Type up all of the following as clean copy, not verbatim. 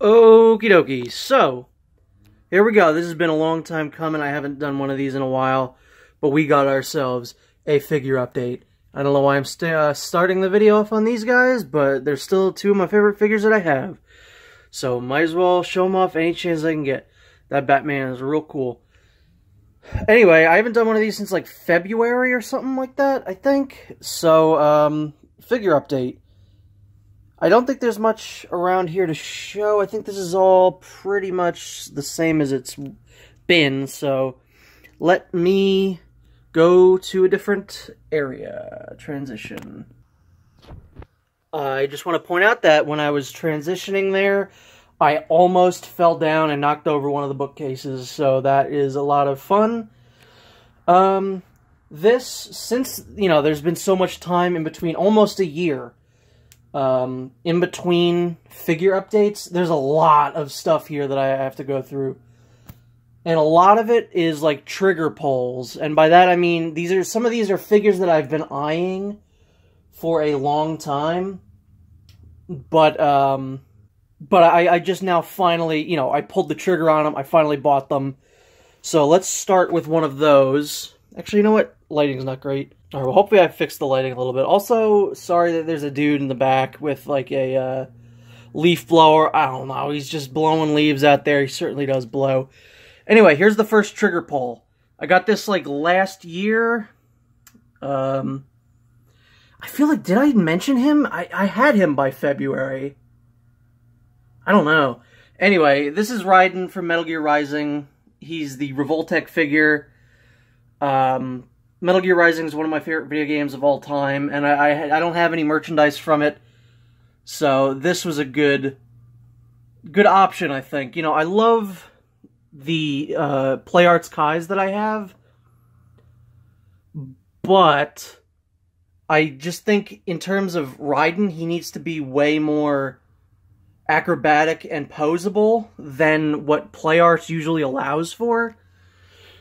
Okie dokie, so, here we go. This has been a long time coming. I haven't done one of these in a while, but we got ourselves a figure update. I don't know why I'm starting the video off on these guys, but they're still two of my favorite figures that I have. So, might as well show them off any chance I can get. That Batman is real cool. Anyway, I haven't done one of these since like February or something like that, I think. So, figure update. I don't think there's much around here to show. I think this is all pretty much the same as it's been, so let me go to a different area. Transition. I just want to point out that when I was transitioning there, I almost fell down and knocked over one of the bookcases, so that is a lot of fun. Since, you know, there's been so much time in between, almost a year, in between figure updates, there's a lot of stuff here that I have to go through. And a lot of it is like trigger pulls. And by that I mean some of these are figures that I've been eyeing for a long time. But I just now finally, you know, I pulled the trigger on them. I finally bought them. So let's start with one of those. Actually, you know what? Lighting's not great. Alright, well, hopefully I fixed the lighting a little bit. Also, sorry that there's a dude in the back with, like, a leaf blower. I don't know, he's just blowing leaves out there. He certainly does blow. Anyway, here's the first trigger pull. I got this, like, last year. I feel like, did I mention him? I had him by February. I don't know. Anyway, this is Raiden from Metal Gear Rising. He's the Revoltech figure. Metal Gear Rising is one of my favorite video games of all time, and I don't have any merchandise from it, so this was a good option, I think. You know, I love the Play Arts Kais that I have, but I just think in terms of Raiden, he needs to be way more acrobatic and posable than what Play Arts usually allows for.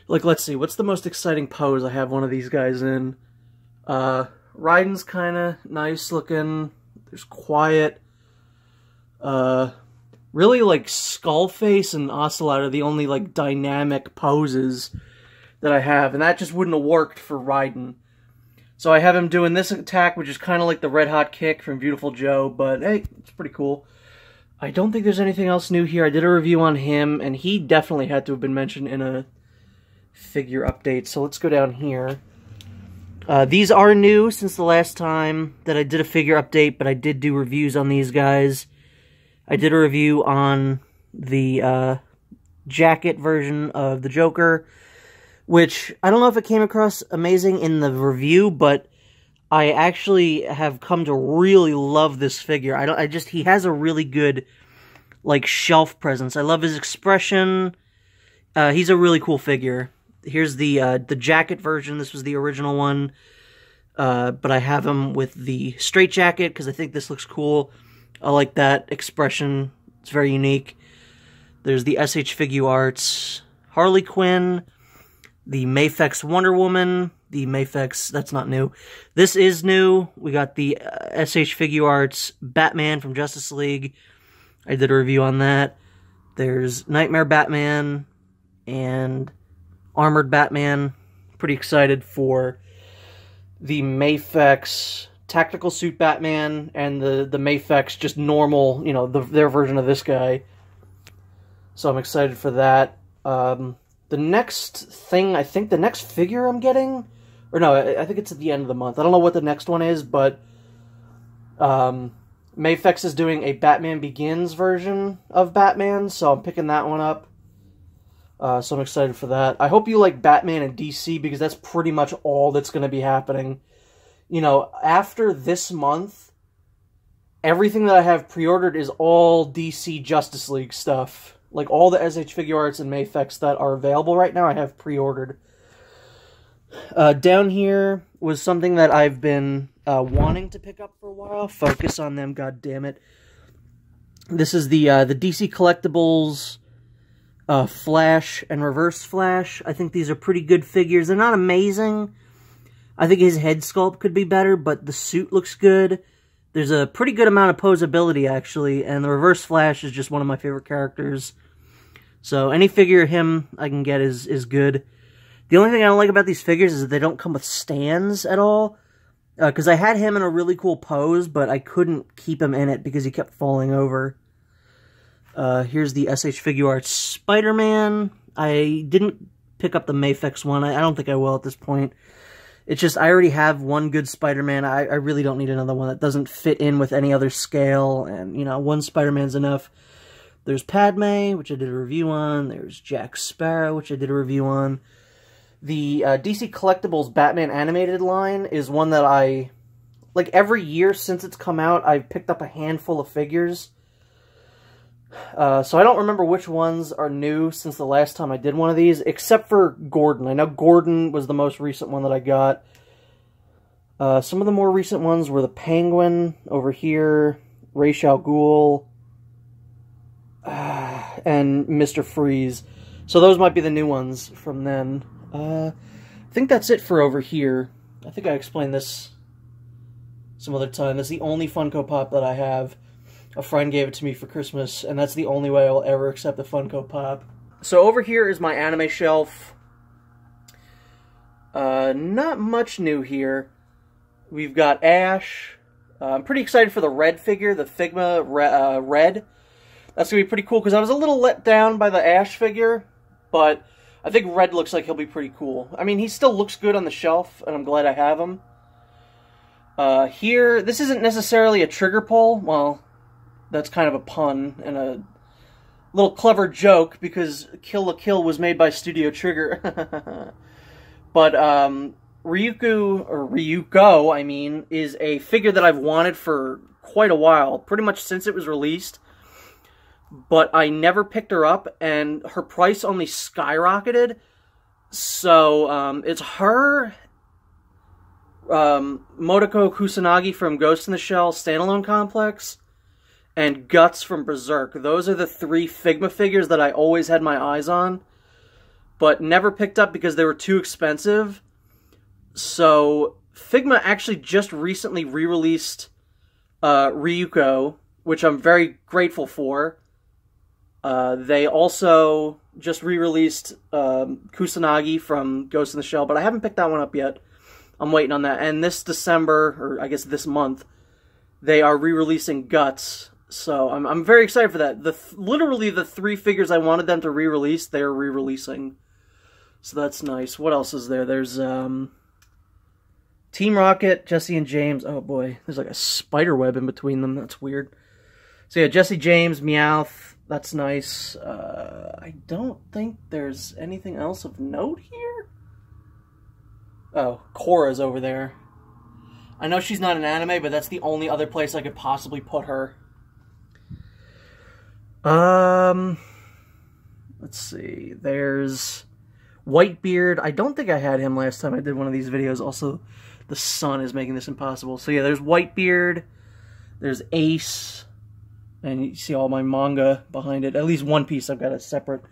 Like, let's see, what's the most exciting pose I have one of these guys in? Raiden's kind of nice looking. There's Quiet. Really, like, Skullface and Ocelot are the only, like, dynamic poses that I have, and that just wouldn't have worked for Raiden. So I have him doing this attack, which is kind of like the Red Hot Kick from Beautiful Joe, but hey, it's pretty cool. I don't think there's anything else new here. I did a review on him, and he definitely had to have been mentioned in a figure update, so let's go down here. These are new since the last time that I did a figure update, but I did do reviews on these guys. I did a review on the jacket version of the Joker, which I don't know if it came across amazing in the review, but I actually have come to really love this figure. He has a really good, like, shelf presence. I love his expression. He's a really cool figure. Here's the jacket version. This was the original one. But I have him with the straight jacket because I think this looks cool. I like that expression. It's very unique. There's the SH Figure Arts Harley Quinn. The Maifix Wonder Woman. The Maifix, that's not new. This is new. We got the SH Figure Arts Batman from Justice League. I did a review on that. There's Nightmare Batman and Armored Batman. Pretty excited for the Maifix Tactical Suit Batman and the Maifix just normal, you know, their version of this guy. So I'm excited for that. The next thing, I think the next figure I'm getting, or no, I think it's at the end of the month. I don't know what the next one is, but Maifix is doing a Batman Begins version of Batman, so I'm picking that one up. So I'm excited for that. I hope you like Batman and DC, because that's pretty much all that's going to be happening. You know, after this month, everything that I have pre-ordered is all DC Justice League stuff. Like, all the SH Figure Arts and Maifix that are available right now, I have pre-ordered. Down here was something that I've been wanting to pick up for a while. Focus on them, goddammit. This is the DC Collectibles Flash and Reverse Flash. I think these are pretty good figures. They're not amazing. I think his head sculpt could be better, but the suit looks good. There's a pretty good amount of posability, actually, and the Reverse Flash is just one of my favorite characters. So any figure of him I can get is good. The only thing I don't like about these figures is that they don't come with stands at all. Because I had him in a really cool pose, but I couldn't keep him in it because he kept falling over. Here's the SH Figuarts Spider-Man. I didn't pick up the Maifix one. I don't think I will at this point. It's just, I already have one good Spider-Man. I really don't need another one that doesn't fit in with any other scale. And, you know, one Spider-Man's enough. There's Padme, which I did a review on. There's Jack Sparrow, which I did a review on. The DC Collectibles Batman animated line is one that I, like, every year since it's come out, I've picked up a handful of figures. So I don't remember which ones are new since the last time I did one of these, except for Gordon. I know Gordon was the most recent one that I got. Some of the more recent ones were the Penguin over here, Ra's al Ghul, and Mr. Freeze. So those might be the new ones from then. I think that's it for over here. I think I explained this some other time. That's the only Funko Pop that I have. A friend gave it to me for Christmas, and that's the only way I will ever accept a Funko Pop. So over here is my anime shelf. Not much new here. We've got Ash. I'm pretty excited for the Red figure, the Figma Red. That's going to be pretty cool, because I was a little let down by the Ash figure, but I think Red looks like he'll be pretty cool. I mean, he still looks good on the shelf, and I'm glad I have him. Here, this isn't necessarily a trigger pull. Well, that's kind of a pun and a little clever joke, because Kill la Kill was made by Studio Trigger. But Ryuko, I mean, is a figure that I've wanted for quite a while, pretty much since it was released. But I never picked her up, and her price only skyrocketed. So, it's her, Motoko Kusanagi from Ghost in the Shell Standalone Complex, and Guts from Berserk. Those are the three Figma figures that I always had my eyes on, but never picked up because they were too expensive. So, Figma actually just recently re-released Ryuko, which I'm very grateful for. They also just re-released Kusanagi from Ghost in the Shell, but I haven't picked that one up yet. I'm waiting on that. And this December, or I guess this month, they are re-releasing Guts. So I'm very excited for that. Literally the three figures I wanted them to re-release, they're re-releasing. So that's nice. What else is there? There's Team Rocket, Jesse and James. Oh boy, there's like a spider web in between them. That's weird. So yeah, Jesse, James, Meowth. That's nice. I don't think there's anything else of note here. Oh, Korra's over there. I know she's not an anime, but that's the only other place I could possibly put her. Let's see. There's Whitebeard. I don't think I had him last time I did one of these videos. Also, the sun is making this impossible. So yeah, there's Whitebeard. There's Ace. And you see all my manga behind it. At least One Piece, I've got a separate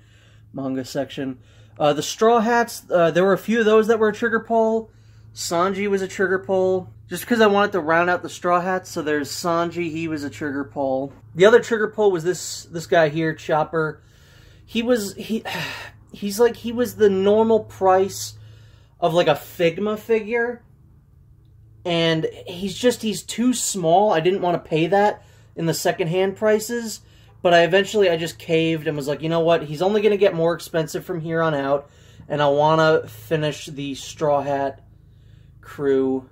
manga section. The Straw Hats, there were a few of those that were a trigger pull. Sanji was a trigger pull. Just because I wanted to round out the Straw Hats, so there's Sanji, he was a trigger pull. The other trigger pull was this guy here, Chopper. He was the normal price of like a Figma figure. And he's too small. I didn't want to pay that in the secondhand prices, but I just caved and was like, you know what, he's only going to get more expensive from here on out, and I want to finish the Straw Hat crew.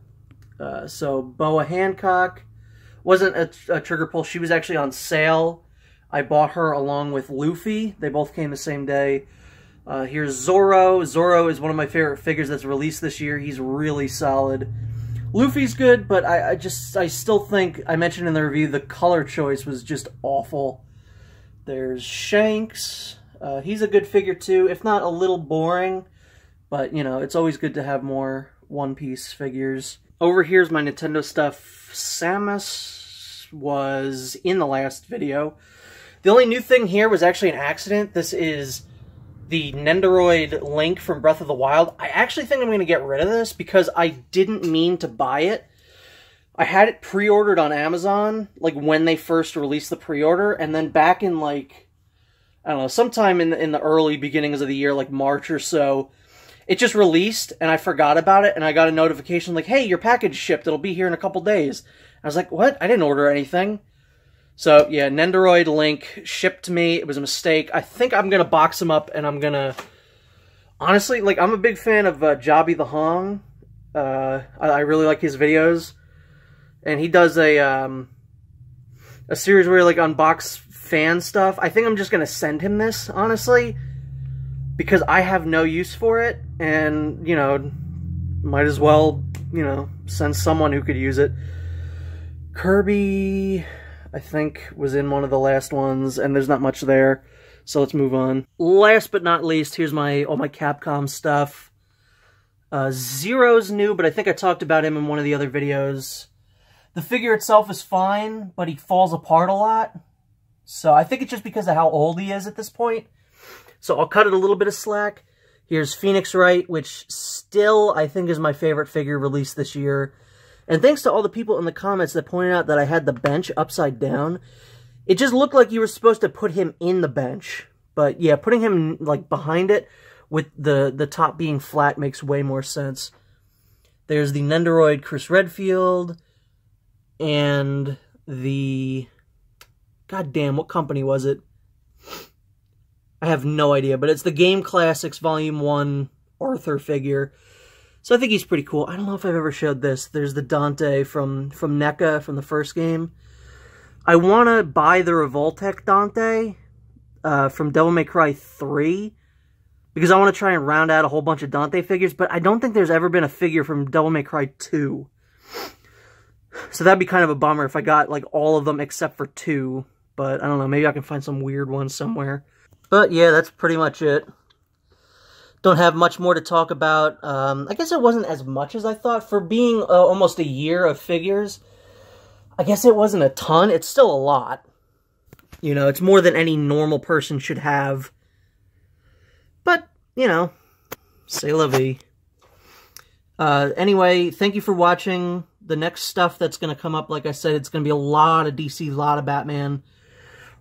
So Boa Hancock wasn't a trigger pull. She was actually on sale. I bought her along with Luffy. They both came the same day. Here's Zoro. Zoro is one of my favorite figures that's released this year. He's really solid. Luffy's good, but I still think, I mentioned in the review, the color choice was just awful. There's Shanks. He's a good figure too, if not a little boring, but, you know, it's always good to have more One Piece figures. Over here's my Nintendo stuff. Samus was in the last video. The only new thing here was actually an accident. This is the Nendoroid Link from Breath of the Wild. I actually think I'm going to get rid of this because I didn't mean to buy it. I had it pre-ordered on Amazon, like, when they first released the pre-order, and then back in, like, I don't know, sometime in the early beginnings of the year, like March or so, it just released, and I forgot about it, and I got a notification like, hey, your package shipped, it'll be here in a couple days. I was like, what? I didn't order anything. So, yeah, Nendoroid Link shipped to me. It was a mistake. I think I'm going to box him up, and I'm going to... Honestly, like, I'm a big fan of Jobby the Hong. I really like his videos. And he does a series where he, like, unbox fan stuff. I think I'm just going to send him this, honestly. Because I have no use for it. And, you know, might as well, you know, send someone who could use it. Kirby... I think was in one of the last ones, and there's not much there, so let's move on. Last but not least, here's all my Capcom stuff. Zero's new, but I think I talked about him in one of the other videos. The figure itself is fine, but he falls apart a lot, so I think it's just because of how old he is at this point. So I'll cut it a little bit of slack. Here's Phoenix Wright, which still I think is my favorite figure released this year. And thanks to all the people in the comments that pointed out that I had the bench upside down. It just looked like you were supposed to put him in the bench. But yeah, putting him like behind it with the top being flat makes way more sense. There's the Nendoroid Chris Redfield. And the... goddamn, what company was it? I have no idea, but it's the Game Classics Volume 1 Arthur figure. So I think he's pretty cool. I don't know if I've ever showed this. There's the Dante from NECA, from the first game. I want to buy the Revoltech Dante from Devil May Cry 3. Because I want to try and round out a whole bunch of Dante figures. But I don't think there's ever been a figure from Devil May Cry 2. So that'd be kind of a bummer if I got like all of them except for 2. But I don't know, maybe I can find some weird ones somewhere. But yeah, that's pretty much it. Don't have much more to talk about. I guess it wasn't as much as I thought. For being almost a year of figures, I guess it wasn't a ton. It's still a lot. You know, it's more than any normal person should have. But, you know, c'est la vie. Anyway, thank you for watching. The next stuff that's going to come up, like I said, it's going to be a lot of DC, a lot of Batman.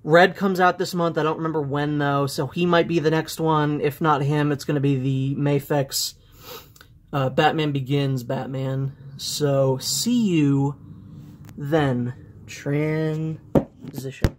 Red comes out this month. I don't remember when, though, so he might be the next one. If not him, it's going to be the Maifix Batman Begins Batman. So, see you then. Transition.